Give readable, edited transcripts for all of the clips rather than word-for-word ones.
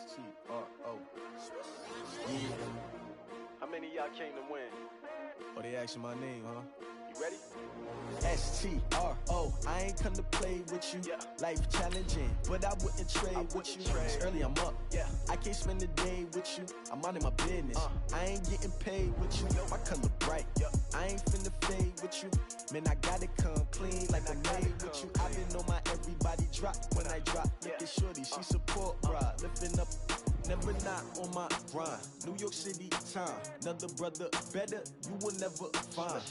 S-T-R-O. Yeah. How many of y'all came to win? Oh, they asking my name, huh? You ready? S-T-R-O. I ain't come to play with you. Yeah. Life challenging, but I wouldn't trade with you. It's early, I'm up. Yeah. I can't spend the day with you. I'm out in my business. I ain't getting paid with you. My color bright. I ain't finna fade with you. Man, I gotta come clean like I made with you. I been on my everybody drop when I drop. Look at shorty, she support bra. Lifting up, never not on my grind. New York City time, another brother better, you will never find.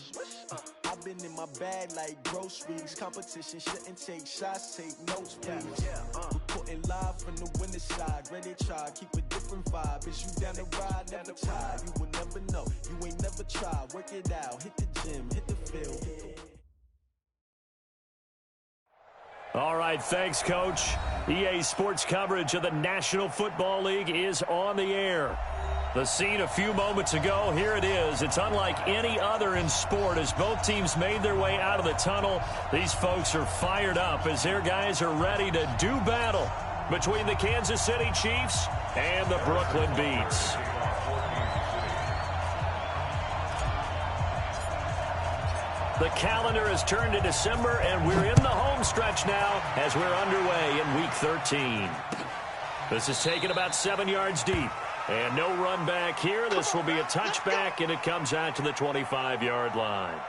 I've been in my bag like groceries. Competition shouldn't take shots, take notes, please. Reporting live from the winter side. Ready to try, keep a different vibe. Is you down the ride, never tired. You will never know, you ain't never tried. Work it out, hit the gym, hit the field. All right, thanks, Coach. EA Sports coverage of the National Football League is on the air. The scene a few moments ago, here it is. It's unlike any other in sport as both teams made their way out of the tunnel. These folks are fired up as their guys are ready to do battle between the Kansas City Chiefs and the Brooklyn Beats. The calendar has turned to December, and we're in the home stretch now as we're underway in Week 13. This is taken about 7 yards deep. And no run back here. This will be a touchback, and it comes out to the 25-yard line.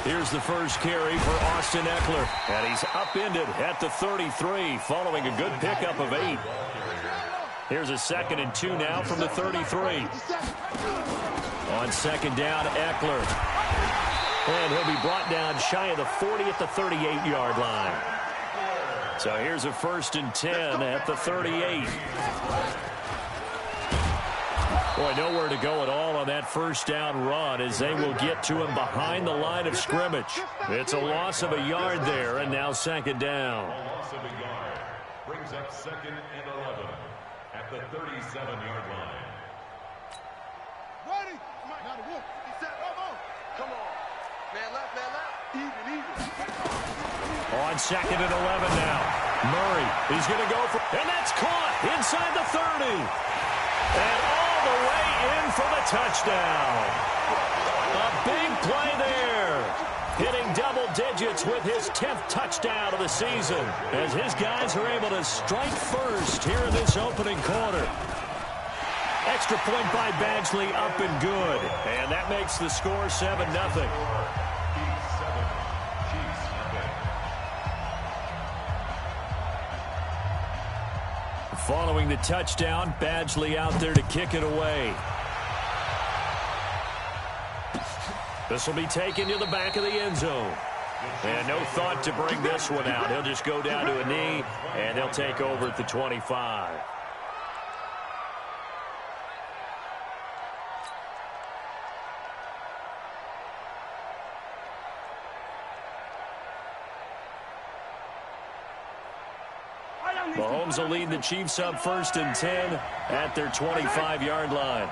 Here's the first carry for Austin Eckler, and he's upended at the 33 following a good pickup of 8. Here's a 2nd and 2 now from the 33. On second down, Eckler. And he'll be brought down shy of the 40 at the 38-yard line. So here's a 1st and 10 at the 38. Boy, nowhere to go at all on that first down run as they will get to him behind the line of scrimmage. It's a loss of a yard there, and now 2nd down. A loss of a yard brings up 2nd and 11 at the 37-yard line. Ready? Now the wolf. Come on. Man left. Even. On 2nd and 11 now. Murray, he's going to go for, and that's caught inside the 30. And all the way in for the touchdown. A big play there. Hitting double digits with his 10th touchdown of the season as his guys are able to strike first here in this opening quarter. Extra point by Badgley up and good. And that makes the score 7-0. Following the touchdown, Badgley out there to kick it away. This will be taken to the back of the end zone. And no thought to bring this one out. He'll just go down to a knee, and they'll take over at the 25. Mahomes will lead the Chiefs up 1st and 10 at their 25-yard line.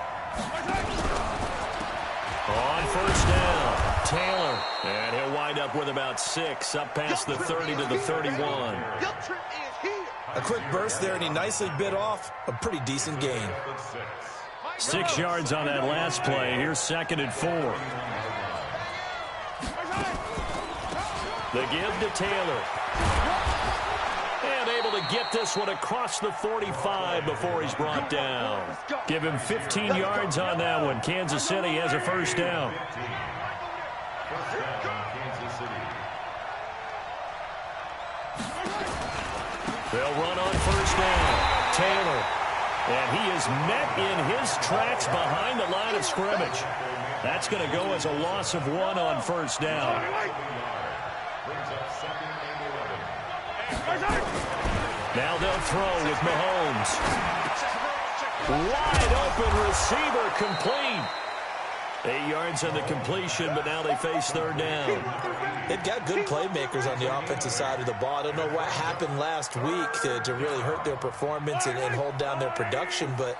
On 1st down, Taylor. And he'll wind up with about 6 up past the 30 to the 31. A quick burst there, and he nicely bit off a pretty decent gain. 6 yards on that last play. Here's 2nd and 4. The give to Taylor. And able to get this one across the 45 before he's brought down. Give him 15 yards on that one. Kansas City has a 1st down. They'll run on 1st down. Taylor. And he is met in his tracks behind the line of scrimmage. That's going to go as a loss of 1 on first down. Now they'll throw with Mahomes. Wide open receiver, complete. 8 yards on the completion, but now they face third down. They've got good playmakers on the offensive side of the ball. I don't know what happened last week to really hurt their performance and hold down their production, but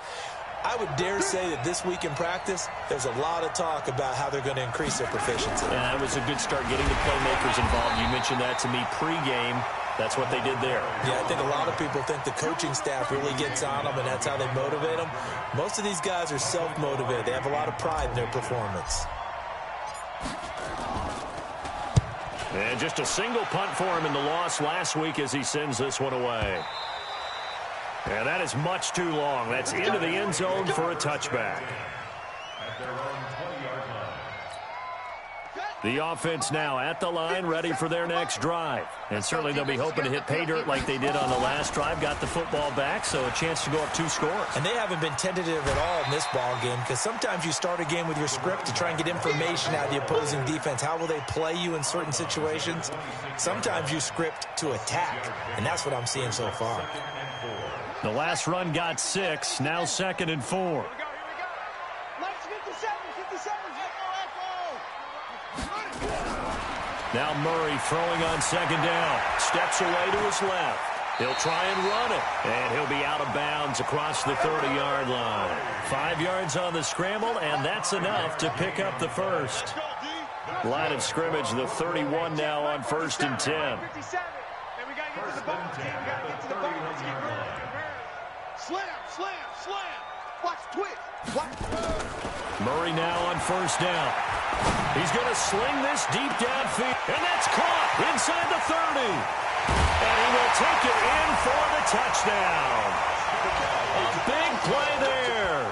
I would dare say that this week in practice, there's a lot of talk about how they're going to increase their proficiency. Yeah, that was a good start getting the playmakers involved. You mentioned that to me pregame. That's what they did there. Yeah, I think a lot of people think the coaching staff really gets on them, and that's how they motivate them. Most of these guys are self-motivated. They have a lot of pride in their performance. And just a single punt for him in the loss last week as he sends this one away. And that is much too long. That's into the end zone for a touchback. At their own 20-yard line. The offense now at the line, ready for their next drive. And certainly they'll be hoping to hit pay dirt like they did on the last drive. Got the football back, so a chance to go up 2 scores. And they haven't been tentative at all in this ball game, because sometimes you start a game with your script to try and get information out of the opposing defense. How will they play you in certain situations? Sometimes you script to attack, and that's what I'm seeing so far. The last run got 6, now 2nd and 4. Now Murray throwing on 2nd down. Steps away to his left. He'll try and run it. And he'll be out of bounds across the 30-yard line. 5 yards on the scramble, and that's enough to pick up the first. Line of scrimmage, the 31 now on 1st and 10. Slam. Watch twitch. Murray now on 1st down. He's going to sling this deep downfield, and that's caught inside the 30. And he will take it in for the touchdown. A big play there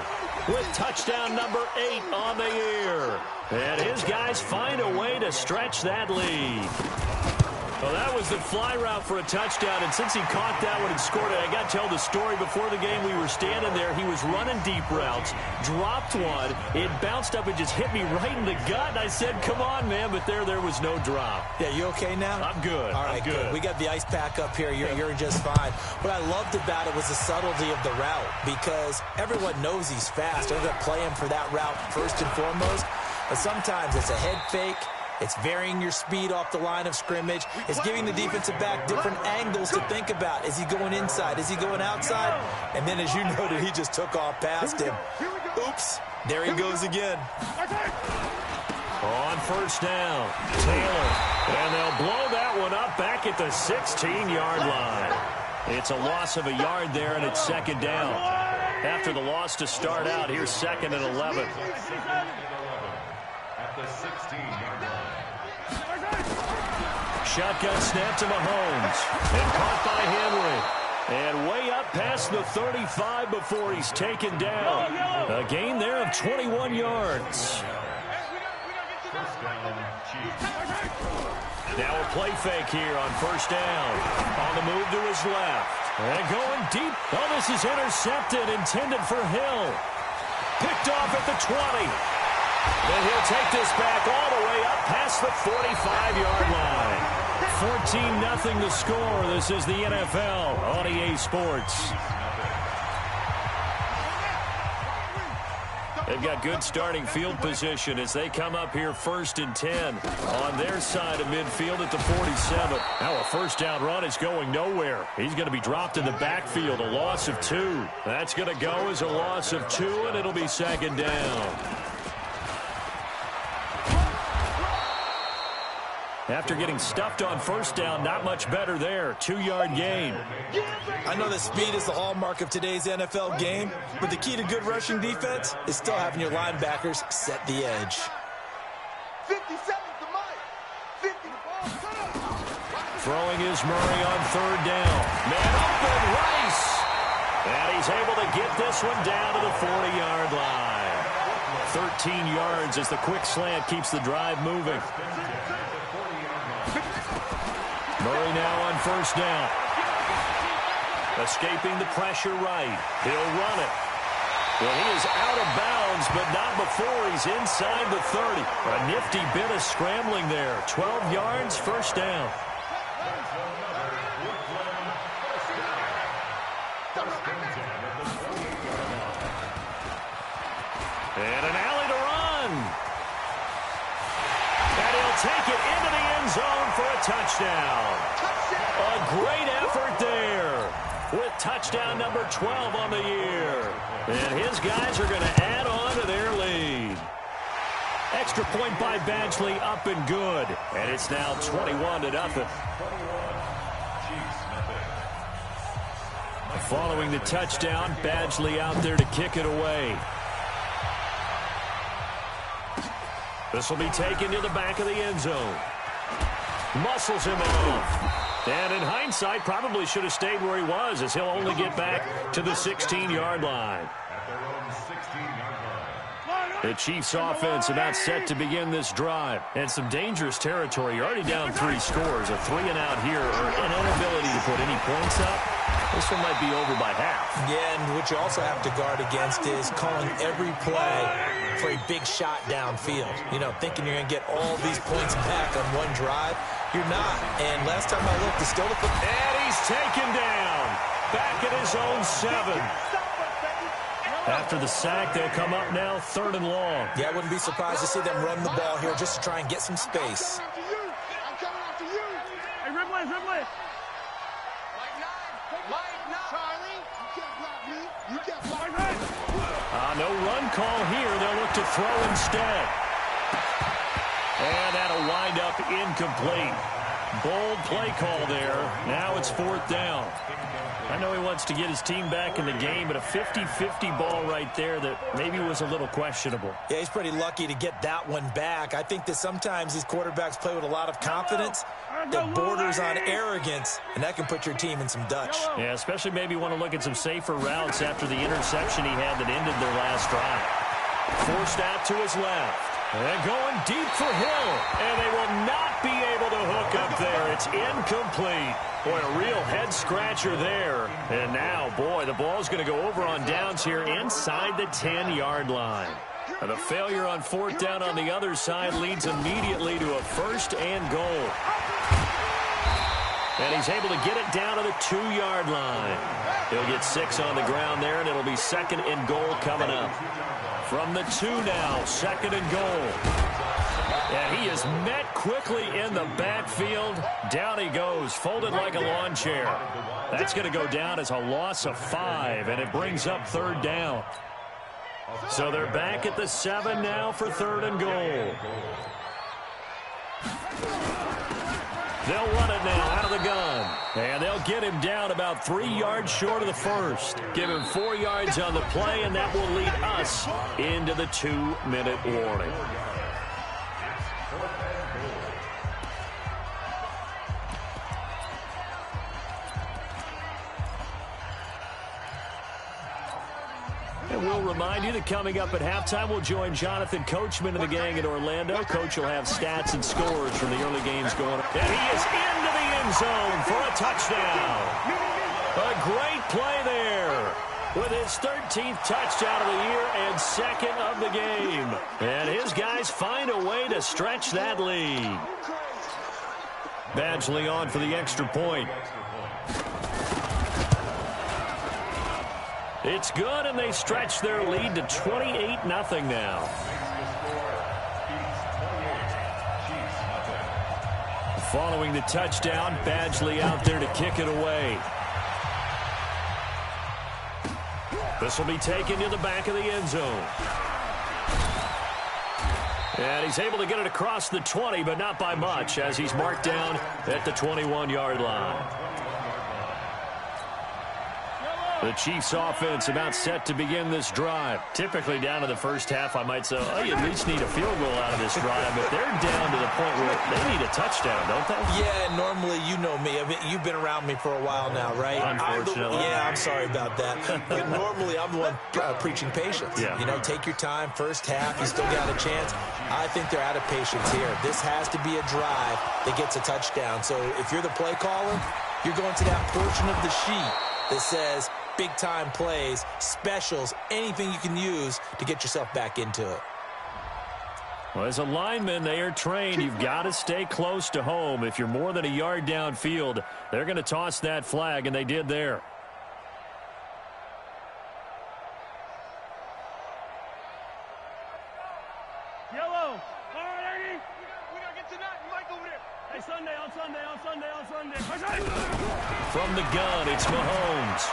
with touchdown number 8 on the year. And his guys find a way to stretch that lead. Well, that was the fly route for a touchdown, and since he caught that one and scored it, I got to tell the story. Before the game, we were standing there. He was running deep routes, dropped one. It bounced up and just hit me right in the gut, and I said, come on, man, but there was no drop. Yeah, you okay now? I'm good. All right, good. We got the ice pack up here. You're just fine. What I loved about it was the subtlety of the route, because everyone knows he's fast. They're going to play him for that route first and foremost, but sometimes it's a head fake. It's varying your speed off the line of scrimmage. It's giving the defensive back different angles to think about. Is he going inside? Is he going outside? And then, as you noted, he just took off past him. Oops. There he goes again. On 1st down, Taylor. And they'll blow that one up back at the 16-yard line. It's a loss of a yard there, and it's 2nd down. After the loss to start out, here's 2nd and 11. At the 16-yard line. Shotgun snap to Mahomes. And caught by Henry. And way up past the 35 before he's taken down. A gain there of 21 yards. First down, Chiefs. Now a play fake here on 1st down. On the move to his left. And going deep. Oh, this is intercepted, intended for Hill. Picked off at the 20. And he'll take this back all the way up past the 45-yard line. 14-0 the score. This is the NFL on EA Sports. They've got good starting field position as they come up here 1st and 10 on their side of midfield at the 47. Now a 1st down run is going nowhere. He's going to be dropped in the backfield, a loss of 2. That's going to go as a loss of 2, and it'll be 2nd down. After getting stuffed on 1st down, not much better there. 2-yard gain. I know that speed is the hallmark of today's NFL game, but the key to good rushing defense is still having your linebackers set the edge. 50 seconds to Mike. 50 the ball. Throwing is Murray on 3rd down. Man open, Rice. And he's able to get this one down to the 40-yard line. 13 yards as the quick slant keeps the drive moving. Murray now on 1st down. Escaping the pressure right. He'll run it. Well, he is out of bounds downs, but not before he's inside the 30. A nifty bit of scrambling there. 12 yards, first down. And an alley to run. And he'll take it into the end zone for a touchdown. A great effort there with touchdown number 12 on the year. And his guys are going to add on to their lead. Extra point by Badgley, up and good. And it's now 21-0. Following the touchdown, Badgley out there to kick it away. This will be taken to the back of the end zone. Muscles him off. And in hindsight, probably should have stayed where he was, as he'll only get back to the 16-yard line. The Chiefs offense about set to begin this drive. And some dangerous territory. You're already down 3 scores. A 3-and-out here, or an inability to put any points up. This one might be over by half. Yeah, and what you also have to guard against is calling every play for a big shot downfield. You know, thinking you're going to get all these points back on one drive. You're not. And last time I looked, it's still the... And he's taken down. Back at his own 7. After the sack, they'll come up now 3rd and long. Yeah, I wouldn't be surprised to see them run the ball here just to try and get some space. I'm coming after you. Hey, Ridley. Charlie, you can't block me. You can't block me. No run call here. They'll look to throw instead. And that'll wind up incomplete. Bold play call there. Now it's 4th down. I know he wants to get his team back in the game, but a 50-50 ball right there that maybe was a little questionable. Yeah, he's pretty lucky to get that one back. I think that sometimes these quarterbacks play with a lot of confidence that borders on arrogance, and that can put your team in some Dutch. Yeah, especially maybe want to look at some safer routes after the interception he had that ended their last drive. Forced out to his left. And going deep for Hill. And they will not be able to hook up there. It's incomplete. Boy, a real head-scratcher there. And now, boy, the ball's going to go over on downs here inside the 10-yard line. And the failure on 4th down on the other side leads immediately to a 1st and goal. And he's able to get it down to the 2-yard line. He'll get 6 on the ground there, and it'll be 2nd and goal coming up. From the 2 now, 2nd and goal. And he is met quickly in the backfield. Down he goes, folded like a lawn chair. That's going to go down as a loss of 5, and it brings up 3rd down. So they're back at the 7 now for 3rd and goal. They'll run it now out of the gun. And they'll get him down about 3 yards short of the first. Give him 4 yards on the play, and that will lead us into the 2-minute warning. And we'll remind you that coming up at halftime, we'll join Jonathan Coachman and the gang in Orlando. Coach will have stats and scores from the early games going on. And he is into the end zone for a touchdown. A great play there with his 13th touchdown of the year and 2nd of the game. And his guys find a way to stretch that lead. Badgley on for the extra point. It's good, and they stretch their lead to 28-0 now. Following the touchdown, Badgley out there to kick it away. This will be taken to the back of the end zone. And he's able to get it across the 20, but not by much, as he's marked down at the 21-yard line. The Chiefs offense about set to begin this drive. Typically down to the first half, I might say, oh, you at least need a field goal out of this drive. But they're down to the point where they need a touchdown, don't they? Yeah, normally, you know me. I mean, you've been around me for a while now, right? Unfortunately. I'm sorry about that. But normally, I'm the one preaching patience. Yeah. You know, take your time. First half, you still got a chance. I think they're out of patience here. This has to be a drive that gets a touchdown. So if you're the play caller, you're going to that portion of the sheet that says, big-time plays, specials, anything you can use to get yourself back into it. Well, as a lineman, they are trained. You've got to stay close to home. If you're more than a yard downfield, they're going to toss that flag, and they did there. Yellow. All right, Ernie. We got to get to that. Mike over there. Hey, Sunday. From the gun, it's Mahomes.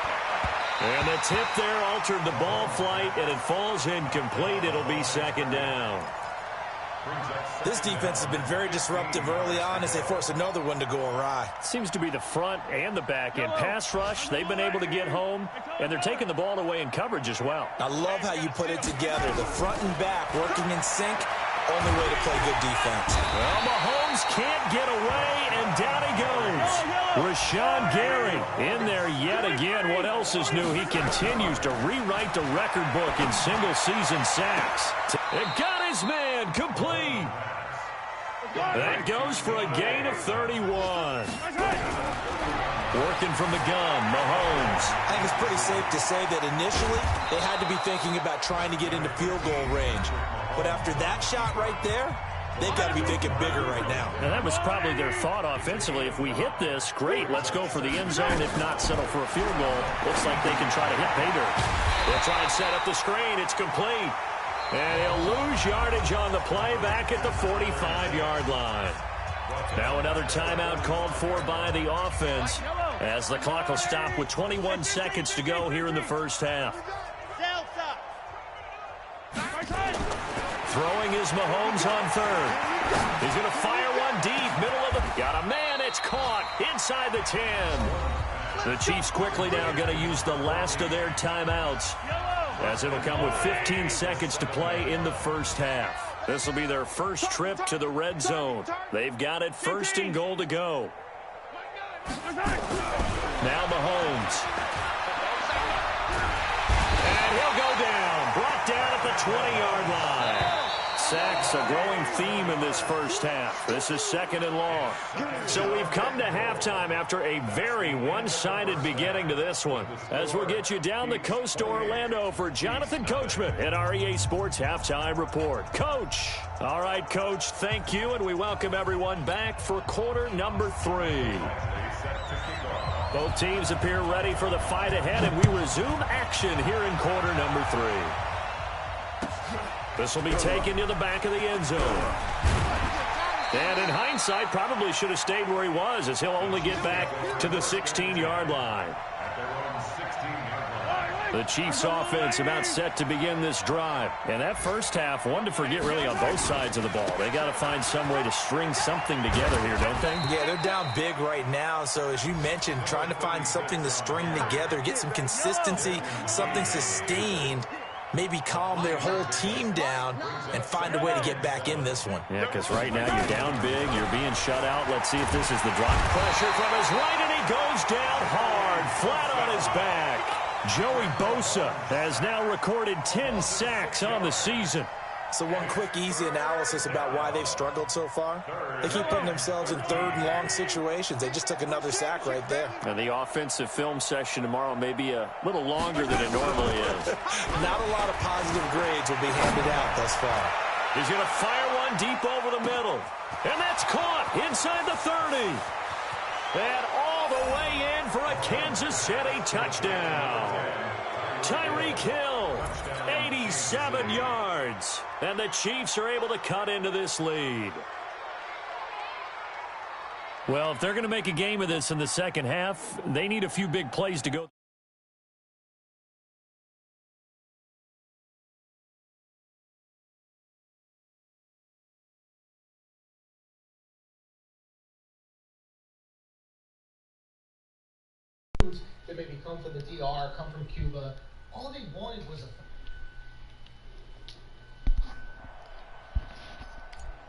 And the tip there altered the ball flight, and it falls incomplete. It'll be second down. This defense has been very disruptive early on as they force another one to go awry. Seems to be the front and the back end. Pass rush, they've been able to get home, and they're taking the ball away in coverage as well. I love how you put it together. The front and back working in sync, only way to play good defense. Well, Mahomes can't get away, and down he goes. Rashawn Gary in there yet again. What else is new? He continues to rewrite the record book in single-season sacks. It got his man complete. That goes for a gain of 31. Working from the gun, Mahomes. I think it's pretty safe to say that initially they had to be thinking about trying to get into field goal range. But after that shot right there, they've got to be thinking bigger right now. And that was probably their thought offensively. If we hit this, great, let's go for the end zone. If not, settle for a field goal. Looks like they can try to hit pay dirt. They'll try and set up the screen. It's complete. And he'll lose yardage on the play back at the 45-yard line. Now another timeout called for by the offense as the clock will stop with 21 seconds to go here in the first half. Throwing is Mahomes on third. He's going to fire one deep, middle of the... Got a man, it's caught inside the 10. The Chiefs quickly now going to use the last of their timeouts, as it'll come with 15 seconds to play in the first half. This will be their first trip to the red zone. They've got it first and goal to go. Now Mahomes. And he'll go down. Brought down at the 20-yard line. Sacks a growing theme in this first half. This is second and long. So we've come to halftime after a very one-sided beginning to this one. As we'll get you down the coast to Orlando for Jonathan Coachman at our EA Sports Halftime Report. Coach. All right, Coach, thank you, and we welcome everyone back for quarter number 3. Both teams appear ready for the fight ahead, and we resume action here in quarter number 3. This will be taken to the back of the end zone. And in hindsight, probably should have stayed where he was, as he'll only get back to the 16-yard line. The Chiefs offense about set to begin this drive. And that first half, one to forget really on both sides of the ball. They got to find some way to string something together here, don't they? Yeah, they're down big right now. So as you mentioned, trying to find something to string together, get some consistency, something sustained, maybe calm their whole team down and find a way to get back in this one. Yeah, because right now you're down big, you're being shut out. Let's see if this is the drop. Pressure from his right, and he goes down hard, flat on his back. Joey Bosa has now recorded 10 sacks on the season. So one quick, easy analysis about why they've struggled so far. They keep putting themselves in third and long situations. They just took another sack right there. And the offensive film session tomorrow may be a little longer than it normally is. Not a lot of positive grades will be handed out thus far. He's going to fire one deep over the middle. And that's caught inside the 30. And all the way in for a Kansas City touchdown. Tyreek Hill, 87 yards. And the Chiefs are able to cut into this lead. Well, if they're going to make a game of this in the second half, they need a few big plays to go. That maybe come from the DR, come from Cuba. All they wanted was a...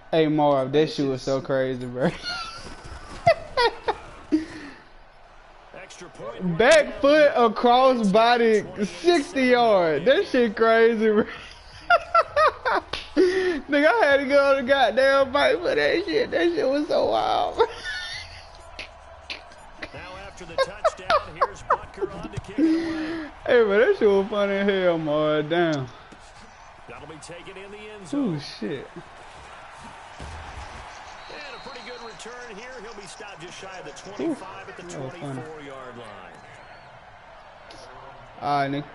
Hey Marv, that shit was so crazy, bro. Back foot across body, 60 yards. That shit crazy, bro. Nigga, I had to go on the goddamn bike for that shit. That shit was so wild. Now after after the touchdown. Here's Butker on to kick it away. Hey, but that shit was funny as hell, man. Damn. That'll be taken in the end zone. Oh, shit. And a pretty good return here. He'll be stopped just shy of the 25 at the 24-yard line. All right, Nick.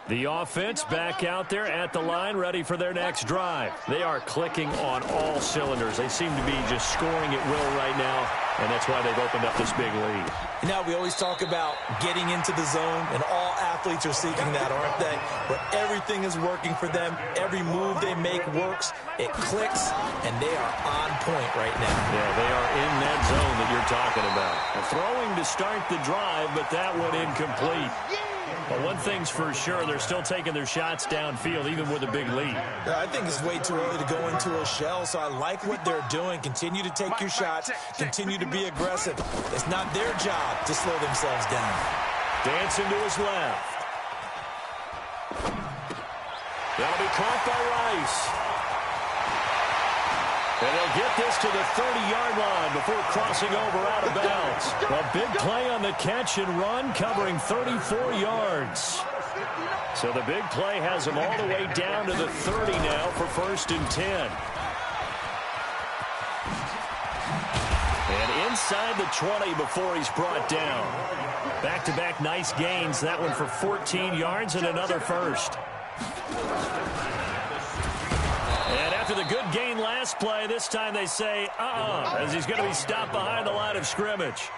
The offense back out there at the line, ready for their next drive. They are clicking on all cylinders. They seem to be just scoring at will right now, and that's why they've opened up this big lead. Now, we always talk about getting into the zone, and all athletes are seeking that, aren't they? Where everything is working for them. Every move they make works. It clicks, and they are on point right now. Yeah, they are in that zone that you're talking about. Throwing to start the drive, but that one incomplete. But one thing's for sure, they're still taking their shots downfield, even with a big lead. I think it's way too early to go into a shell, so I like what they're doing. Continue to take your shots. Continue to be aggressive. It's not their job to slow themselves down. Dancing to his left. That'll be caught by Rice. And they'll get this to the 30-yard line before crossing over out of bounds. A big play on the catch and run, covering 34 yards. So the big play has them all the way down to the 30 now for 1st and 10. And inside the 20 before he's brought down. Back-to-back nice gains. That one for 14 yards and another first. And after the good gain last play, this time they say, as he's going to be stopped behind the line of scrimmage.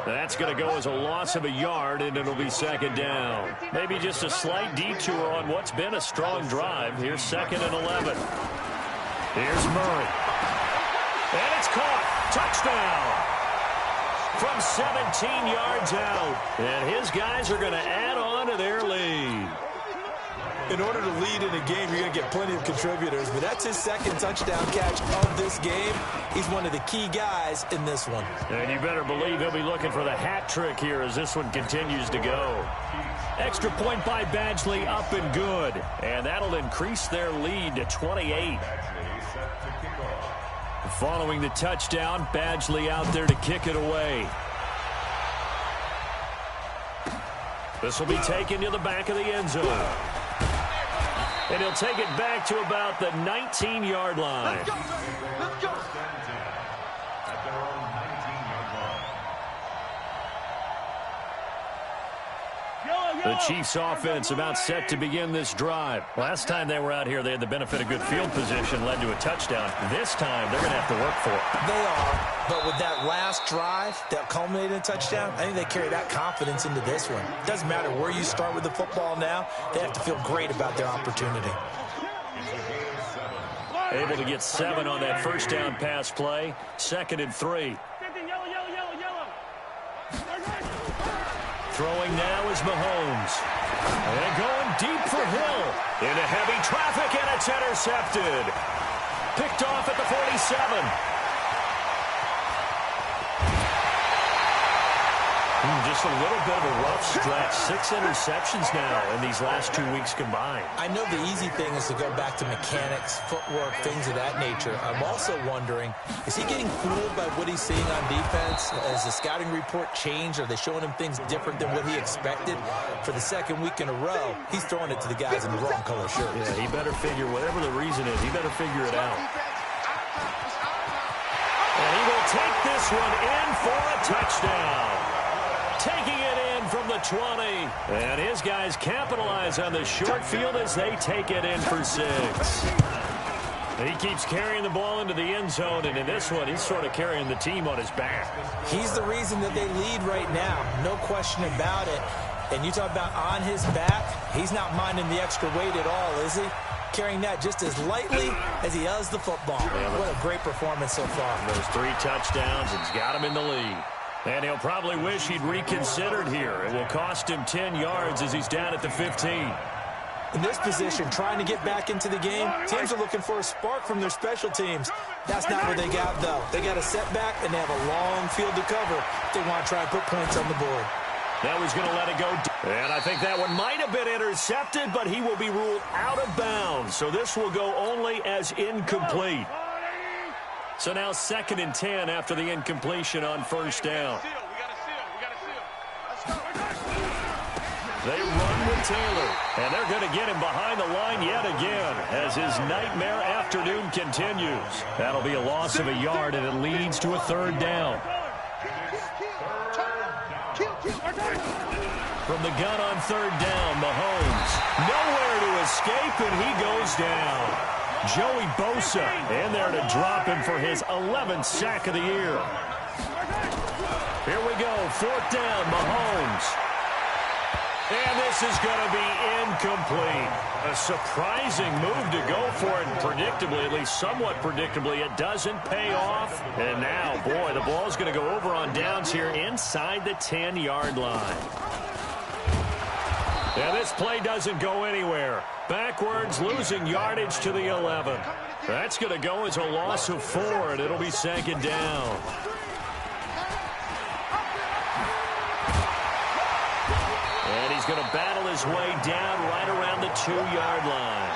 That's going to go as a loss of a yard, and it'll be 2nd down. Maybe just a slight detour on what's been a strong drive. Here's 2nd and 11. Here's Murray. And it's caught. Touchdown. From 17 yards out. And his guys are going to add on to their lead. In order to lead in a game, you're going to get plenty of contributors, but that's his 2nd touchdown catch of this game. He's one of the key guys in this one. And you better believe he'll be looking for the hat trick here as this one continues to go. Extra point by Badgley, up and good. And that'll increase their lead to 28. Following the touchdown, Badgley out there to kick it away. This will be taken to the back of the end zone. And he'll take it back to about the 19-yard line. Let's go. Let's go. At their own 19-yard line. The Chiefs offense about set to begin this drive. Last time they were out here, they had the benefit of good field position, led to a touchdown. This time, they're going to have to work for it. They are, but with that last drive that culminated in a touchdown, I think they carry that confidence into this one. It doesn't matter where you start with the football now. They have to feel great about their opportunity. Able to get 7 on that first down pass play. 2nd and 3. Throwing now is Mahomes. And going deep for Hill. Into heavy traffic, and it's intercepted. Picked off at the 47. Just a little bit of a rough stretch. 6 interceptions now in these last 2 weeks combined. I know the easy thing is to go back to mechanics, footwork, things of that nature. I'm also wondering, is he getting fooled by what he's seeing on defense? Has the scouting report changed? Are they showing him things different than what he expected? For the 2nd week in a row, he's throwing it to the guys in the wrong color shirts. Yeah, he better figure, whatever the reason is, he better figure it out. And he will take this one in for a touchdown. Taking it in from the 20. And his guys capitalize on the short field as they take it in for 6. He keeps carrying the ball into the end zone, and in this one, he's sort of carrying the team on his back. He's the reason that they lead right now. No question about it. And you talk about on his back, he's not minding the extra weight at all, is he? Carrying that just as lightly as he does the football. Yeah, what a great performance so far. Those 3 touchdowns, it's got him in the lead. And he'll probably wish he'd reconsidered here. It will cost him 10 yards as he's down at the 15. In this position, trying to get back into the game, teams are looking for a spark from their special teams. That's not what they got, though. They got a setback, and they have a long field to cover They want to try and put points on the board. Now he's going to let it go. And I think that one might have been intercepted, but he will be ruled out of bounds. So this will go only as incomplete. So now 2nd and 10 after the incompletion on first down. They run with Taylor, and they're going to get him behind the line yet again as his nightmare afternoon continues. That'll be a loss of a yard, and it leads to a 3rd down. From the gun on 3rd down, Mahomes. Nowhere to escape, and he goes down. Joey Bosa in there to drop him for his 11th sack of the year. Here we go, 4th down, Mahomes. And this is going to be incomplete. A surprising move to go for it, and predictably, at least somewhat predictably, it doesn't pay off. And now, boy, the ball's going to go over on downs here inside the 10-yard line. And this play doesn't go anywhere. Backwards, losing yardage to the 11. That's going to go as a loss of 4, and it'll be 2nd down. And he's going to battle his way down right around the 2-yard line.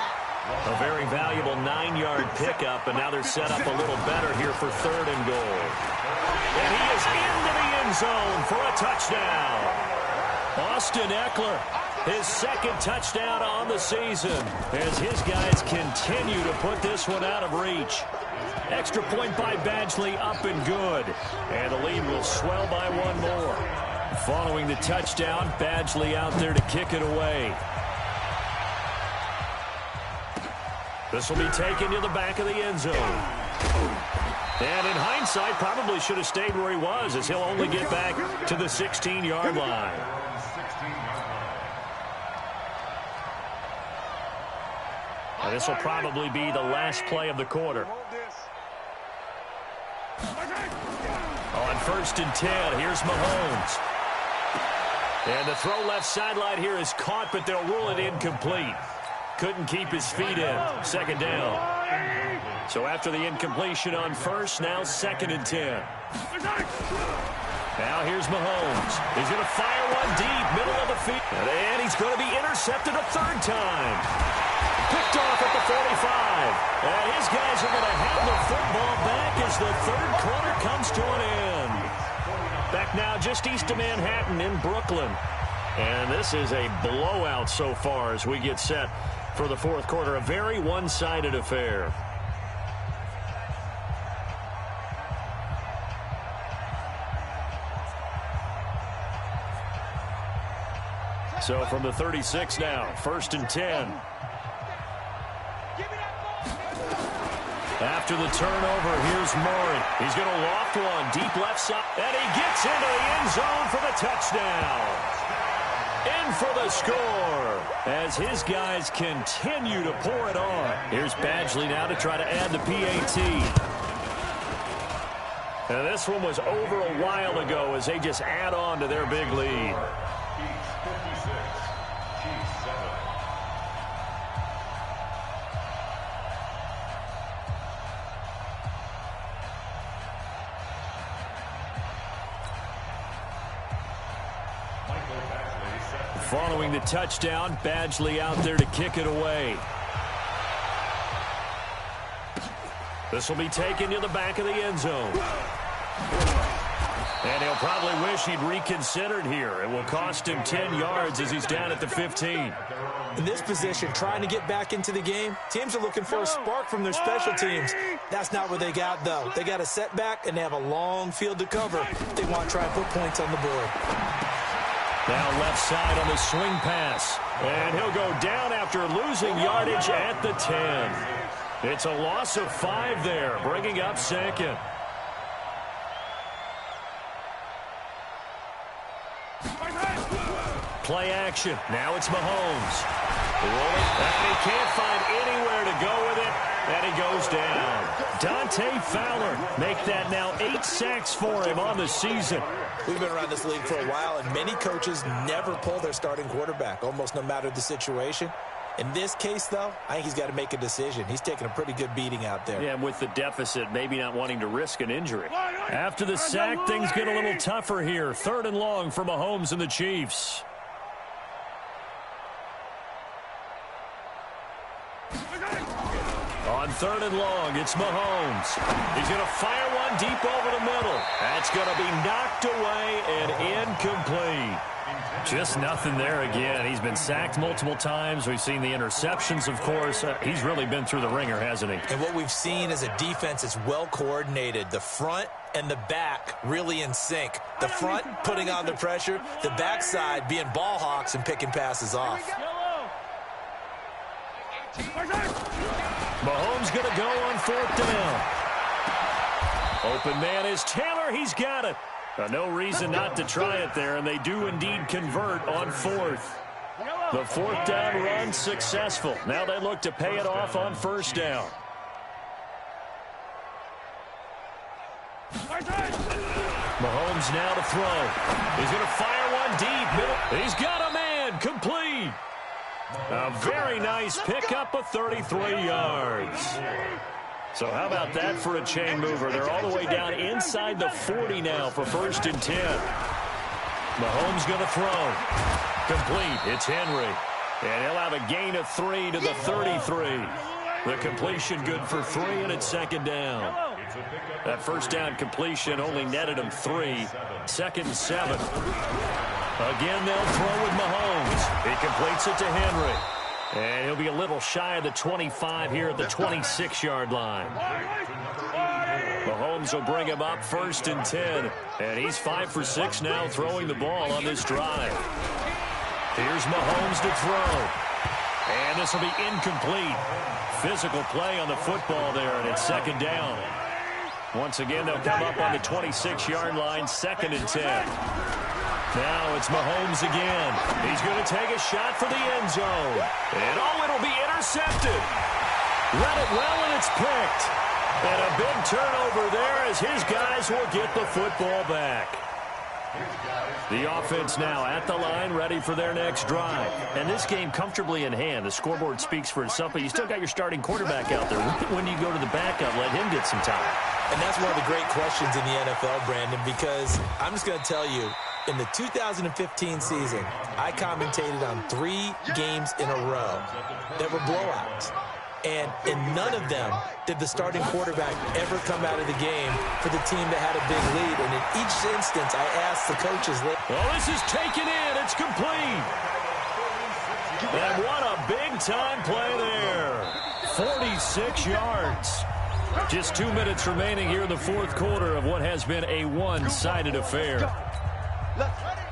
A very valuable 9-yard pickup, and now they're set up a little better here for 3rd and goal. And he is into the end zone for a touchdown. Austin Eckler, his 2nd touchdown on the season, as his guys continue to put this one out of reach. Extra point by Badgley, up and good. And the lead will swell by 1 more. Following the touchdown, Badgley out there to kick it away. This will be taken to the back of the end zone. And in hindsight, probably should have stayed where he was, as he'll only get back to the 16-yard line. Now, this will probably be the last play of the quarter. On 1st and 10, here's Mahomes. And the throw left sideline here is caught, but they'll rule it incomplete. Couldn't keep his feet in. 2nd down. So after the incompletion on 1st, now 2nd and 10. Now here's Mahomes. He's going to fire one deep, middle of the field. And he's going to be intercepted a 3rd time. Picked off at the 45. And his guys are going to have the football back as the 3rd quarter comes to an end. Back now just east of Manhattan in Brooklyn. And this is a blowout so far as we get set for the 4th quarter. A very one-sided affair. So from the 36 now, 1st and 10. After the turnover, here's Murray. He's going to loft one deep left side. And he gets into the end zone for the touchdown. In for the score as his guys continue to pour it on. Here's Badgley now to try to add the PAT. And this one was over a while ago as they just add on to their big lead. Following the touchdown, Badgley out there to kick it away. This will be taken to the back of the end zone. And he'll probably wish he'd reconsidered here. It will cost him 10 yards as he's down at the 15. In this position, trying to get back into the game, teams are looking for a spark from their special teams. That's not what they got, though. They got a setback, and they have a long field to cover. They want to try and put points on the board. Now left side on the swing pass. And he'll go down after losing yardage at the 10. It's a loss of 5 there, bringing up 2nd. Play action. Now it's Mahomes. And he can't find anywhere to go with it. And he goes down. Dante Fowler make that now 8 sacks for him on the season. We've been around this league for a while, and many coaches never pull their starting quarterback, almost no matter the situation. In this case, though, I think he's got to make a decision. He's taking a pretty good beating out there. Yeah, with the deficit, maybe not wanting to risk an injury. After the sack, things get a little tougher here. 3rd and long for Mahomes and the Chiefs. On 3rd and long, it's Mahomes. He's going to fire one deep over the middle. That's going to be knocked away and incomplete. Just nothing there again. He's been sacked multiple times. We've seen the interceptions, of course. He's really been through the ringer, hasn't he? And what we've seen is a defense that's well coordinated. The front and the back really in sync. The front putting on the pressure, the backside being ball hawks and picking passes off. Mahomes going to go on 4th down. Open man is Taylor. He's got it. No reason not to try it there, and they do indeed convert on 4th. The 4th down run successful. Now they look to pay it off on 1st down. Mahomes now to throw. He's going to fire one deep. Middle. He's got a man. Complete. A very nice pickup of 33 yards. So how about that for a chain mover? They're all the way down inside the 40 now for 1st and 10. Mahomes going to throw. Complete. It's Henry. And he'll have a gain of 3 to the 33. The completion good for 3, and it's 2nd down. That 1st down completion only netted him 3. 2nd and 7. Again, they'll throw with Mahomes. He completes it to Henry. And he'll be a little shy of the 25 here at the 26-yard line. Mahomes will bring him up 1st and 10. And he's 5 for 6 now throwing the ball on this drive. Here's Mahomes to throw. And this will be incomplete. Physical play on the football there, and it's 2nd down. Once again, they'll come up on the 26-yard line, 2nd and 10. Now it's Mahomes again. He's going to take a shot for the end zone. And it'll be intercepted. Read it well, and it's picked. And a big turnover there as his guys will get the football back. The offense now at the line, ready for their next drive. And this game comfortably in hand. The scoreboard speaks for itself, but you still got your starting quarterback out there. When do you go to the backup? Let him get some time. And that's one of the great questions in the NFL, Brandon, because I'm just going to tell you, in the 2015 season, I commentated on 3 games in a row that were blowouts. And in none of them did the starting quarterback ever come out of the game for the team that had a big lead. And in each instance, I asked the coaches. Well, this is taken in. It's complete. And what a big-time play there. 46 yards. Just 2 minutes remaining here in the 4th quarter of what has been a one-sided affair.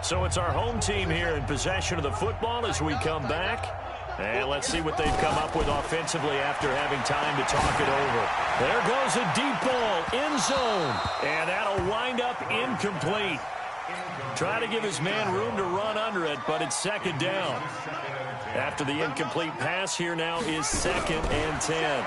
So it's our home team here in possession of the football as we come back. And let's see what they've come up with offensively after having time to talk it over. There goes a deep ball, end zone. And that'll wind up incomplete. Try to give his man room to run under it, but it's 2nd down. After the incomplete pass, here now is 2nd and 10.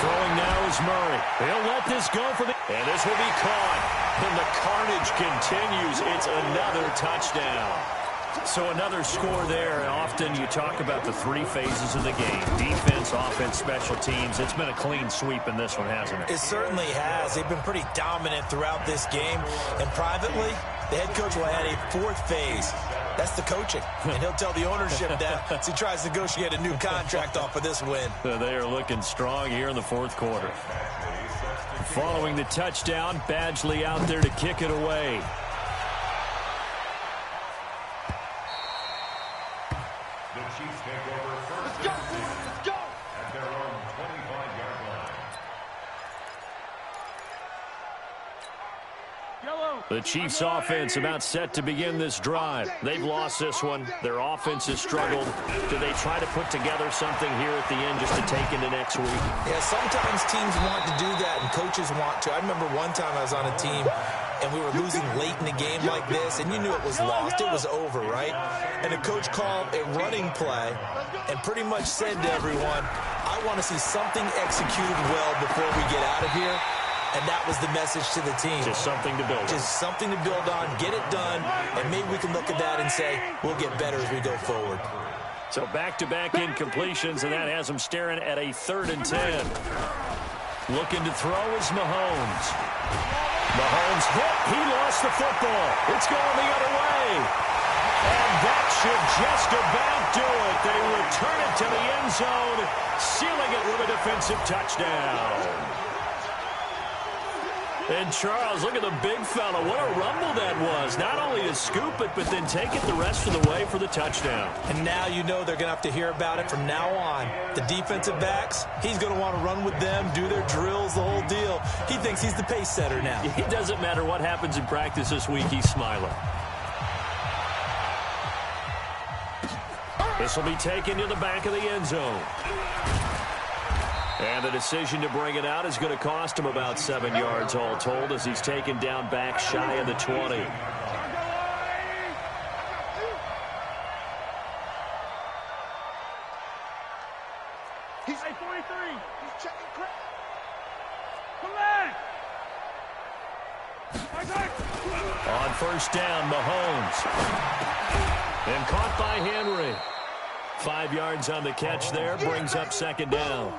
Throwing now is Murray. He'll let this go for the... And this will be caught. And the carnage continues. It's another touchdown. So another score there, and often you talk about the 3 phases of the game. Defense, offense, special teams. It's been a clean sweep in this one, hasn't it? It certainly has. They've been pretty dominant throughout this game. And privately, the head coach will add a 4th phase. That's the coaching. And he'll tell the ownership that as he tries to negotiate a new contract off of this win. They are looking strong here in the 4th quarter. Following the touchdown, Badgley out there to kick it away. The Chiefs take over first. Let's go! At their own 25-yard line. The Chiefs offense about set to begin this drive. They've lost this one. Their offense has struggled. Do they try to put together something here at the end just to take into next week? Yeah, sometimes teams want to do that and coaches want to. I remember one time I was on a team and we were losing late in a game like this, and you knew it was lost. It was over, right? And the coach called a running play and pretty much said to everyone, I want to see something executed well before we get out of here. And that was the message to the team. Just something to build on. Just something to build on, get it done, and maybe we can look at that and say, we'll get better as we go forward. So back-to-back incompletions, and that has him staring at a 3rd and 10. Looking to throw is Mahomes. Mahomes hit. He lost the football. It's going the other way. And that should just about do it. They return it to the end zone, sealing it with a defensive touchdown. And Charles, look at the big fella. What a rumble that was. Not only to scoop it, but then take it the rest of the way for the touchdown. And now you know they're going to have to hear about it from now on. The defensive backs, he's going to want to run with them, do their drills, the whole deal. He thinks he's the pace setter now. It doesn't matter what happens in practice this week. He's smiling. This will be taken to the back of the end zone. And the decision to bring it out is going to cost him about 7 yards all told as he's taken down back shy of the 20. He's 43. He's checking crap. Come back. On first down, Mahomes. And caught by Henry. 5 yards on the catch there, brings up 2nd down.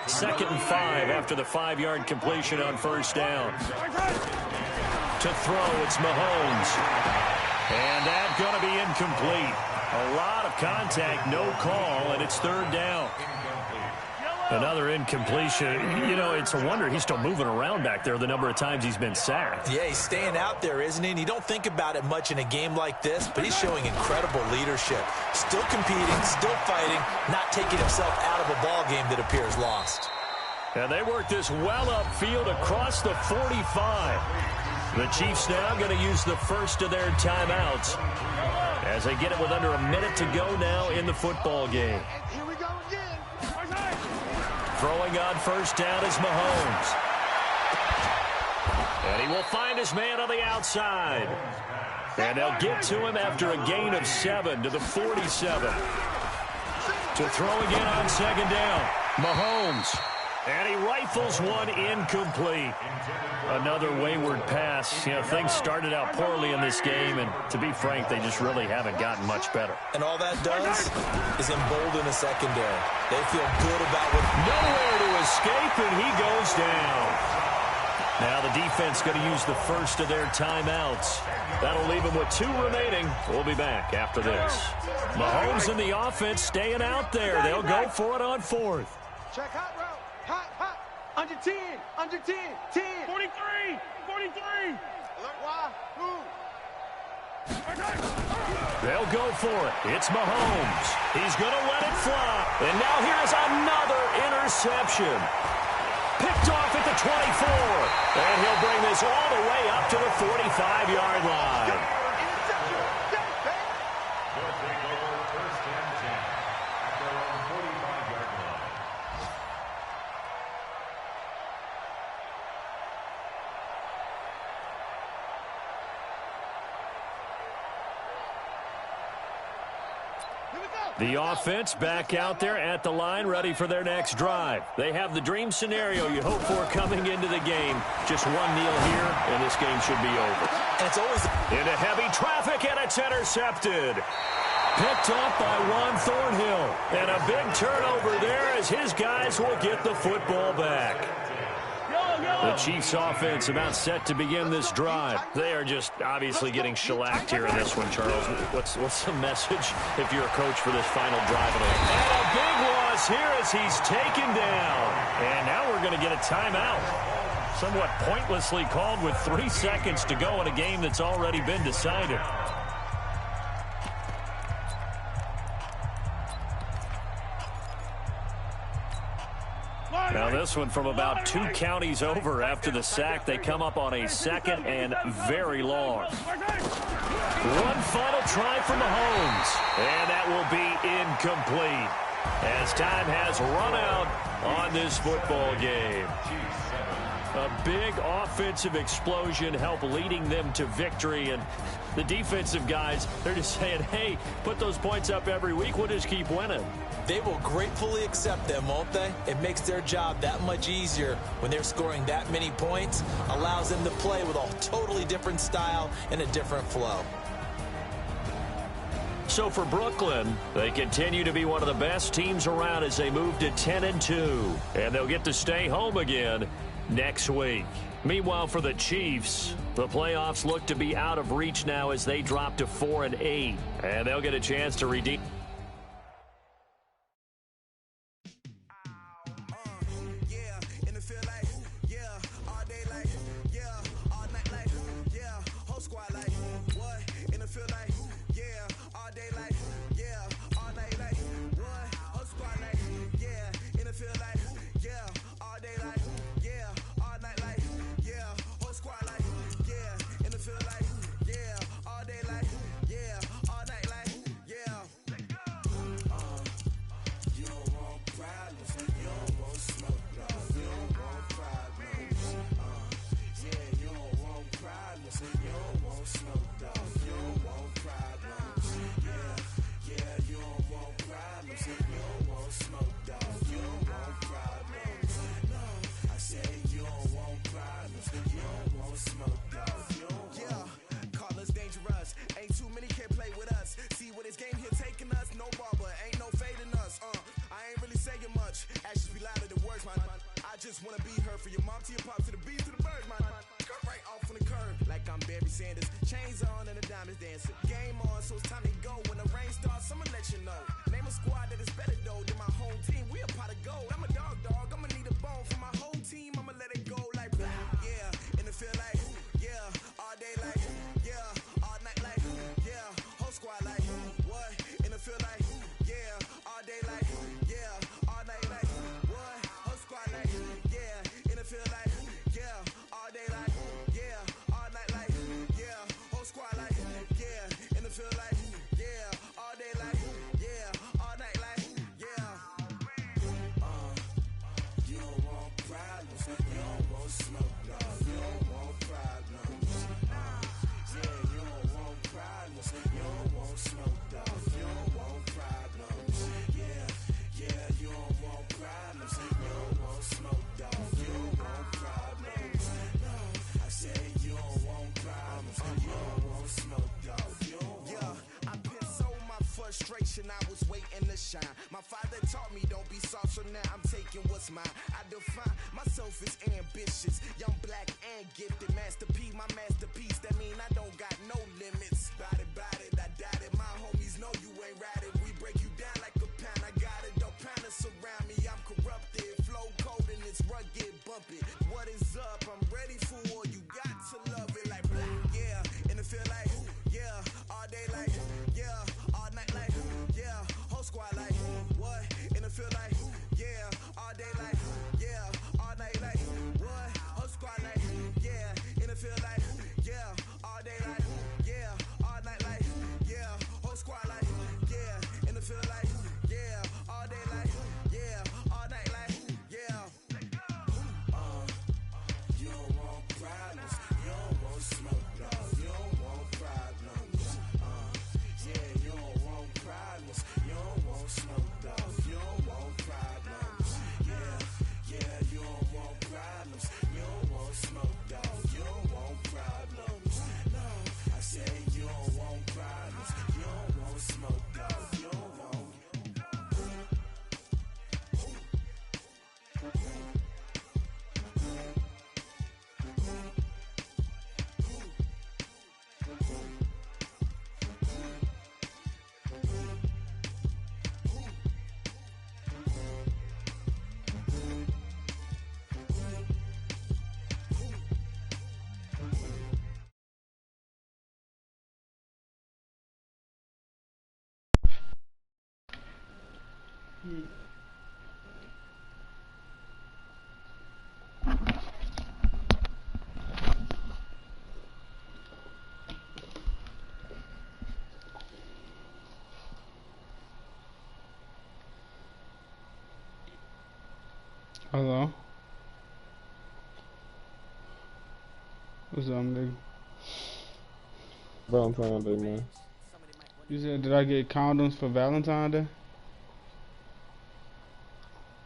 2nd and 5 after the 5-yard completion on first down. To throw, it's Mahomes. And that's going to be incomplete. A lot of contact, no call, and it's 3rd down. Another incompletion. You know, it's a wonder he's still moving around back there the number of times he's been sacked. Yeah, he's staying out there, isn't he? And you don't think about it much in a game like this, but he's showing incredible leadership. Still competing, still fighting, not taking himself out of a ball game that appears lost. And they work this well upfield across the 45. The Chiefs now going to use the first of their timeouts as they get it with under a minute to go now in the football game. Here we go again. Throwing on first down is Mahomes. And he will find his man on the outside. And they'll get to him after a gain of 7 to the 47. To throw again on 2nd down. Mahomes. And he rifles one incomplete. Another wayward pass. You know, things started out poorly in this game, and to be frank, they just really haven't gotten much better. And all that does is embolden the secondary. They feel good about what... Nowhere to escape, and he goes down. Now the defense going to use the first of their timeouts. That'll leave them with 2 remaining. We'll be back after this. Mahomes and the offense staying out there. They'll go for it on 4th. Check hot route. Hot, hot. Under 10. Under 10. 10. 43. 43. Alert. Why? Move. They'll go for it. It's Mahomes. He's going to let it fly. And now here's another interception. Picked off at the 24. And he'll bring this all the way up to the 45-yard line. They'll take over 1st and 10 at their own 45-yard line. The offense back out there at the line, ready for their next drive. They have the dream scenario you hope for coming into the game. Just 1 kneel here, and this game should be over. And it's always... Into heavy traffic, and it's intercepted. Picked off by Juan Thornhill. And a big turnover there as his guys will get the football back. The Chiefs offense about set to begin this drive. They are just obviously getting shellacked here in this one, Charles. What's the message if you're a coach for this final drive of the game? And a big loss here as he's taken down. And now we're going to get a timeout. Somewhat pointlessly called with 3 seconds to go in a game that's already been decided. Now this one from about 2 counties over after the sack. They come up on a 2nd and very long. One final try from Mahomes. And that will be incomplete as time has run out on this football game. A big offensive explosion helped leading them to victory. And the defensive guys, they're just saying, hey, put those points up every week. We'll just keep winning. They will gratefully accept them, won't they? It makes their job that much easier when they're scoring that many points. Allows them to play with a totally different style and a different flow. So for Brooklyn, they continue to be one of the best teams around as they move to 10-2. And they'll get to stay home again next week. Meanwhile, for the Chiefs, the playoffs look to be out of reach now as they drop to 4-8. And they'll get a chance to redeem. I was waiting to shine. My father taught me don't be soft, so now I'm taking what's mine. I define myself as ambitious, young, black, and gifted. Master P, my masterpiece. That mean I don't got no limits. Bout it, I doubt it. My homies know you ain't ratted. We break you down like a pound. I got it, don't pound us around me. I'm corrupted, flow cold and it's rugged, bumpy. What is up? I'm ready for war. You got to love it like black, yeah. And it feel like, yeah, all day like, yeah, all night like, yeah, whole squad like, what? And it feel like, yeah, all day like, yeah, all night like, what? Whole squad like, yeah, and it feel like, yeah, all day like, yeah, all night like, yeah, whole squad like, yeah, and it feel like, yeah, all day like, yeah, all night like, yeah. You don't want problems, you don't want smoke, no, you don't want problems. Yeah, you don't want problems, you don't want smoke, dog, you don't want problems. Yeah, you don't want problems, you don't want smoke, dog, you don't want problems. No, I say you don't want problems, you don't want smoke, dog, you don't want. Hello? What's up, nigga? Valentine's Day, man. You said, did I get condoms for Valentine's Day?